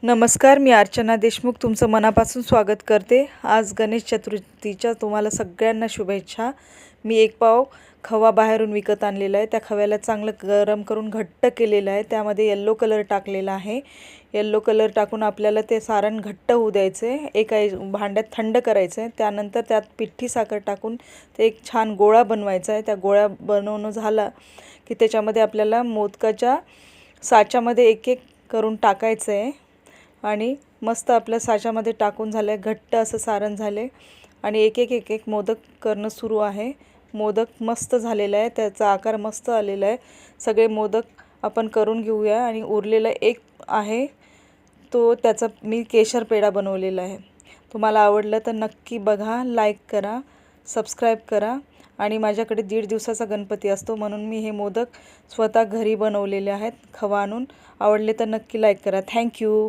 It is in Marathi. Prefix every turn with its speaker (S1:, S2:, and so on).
S1: नमस्कार, मी अर्चना देशमुख तुमचं मनापासून स्वागत करते। आज गणेश चतुर्थीच्या तुम्हाला सगळ्यांना शुभेच्छा। मी एक पाव खवा बाहेरून विकत आणलेला आहे। त्या खव्याला चांगलं गरम करून घट्ट केलेलं आहे। त्यामध्ये येलो कलर टाकलेला आहे। येलो कलर टाकून आपल्याला ते सारण घट्ट होऊ द्यायचे। एका भांड्यात थंड करायचं आहे। त्यानंतर त्यात पिठी साखर टाकून ते एक छान गोळा बनवायचा आहे। त्या गोळा बनवणं झाला की त्याच्यामध्ये आपल्याला मोदकाच्या साच्यामध्ये एक एक करून टाकायचं आहे आणि मस्त आपल्या साच्यामध्ये टाकून झाले घट्ट असं सारण झाले आणि एक एक मोदक करणं सुरू आहे। मोदक मस्त झालेला आहे, त्याचा आकार मस्त आलेला आहे। सगळे मोदक आपण करून घेऊया आणि उरलेला एक आहे तो त्याचा मी केशर पेढा बनवलेला आहे। तुम्हाला आवडलं तर नक्की बघा, लाईक करा, सबस्क्राईब करा। आणि माझ्याकडे 1.5 दिवसाचा गणपती असतो म्हणून मी हे मोदक स्वतः घरी बनवलेले आहेत खवा आणून। आवडले तर नक्की लाईक करा। थँक्यू।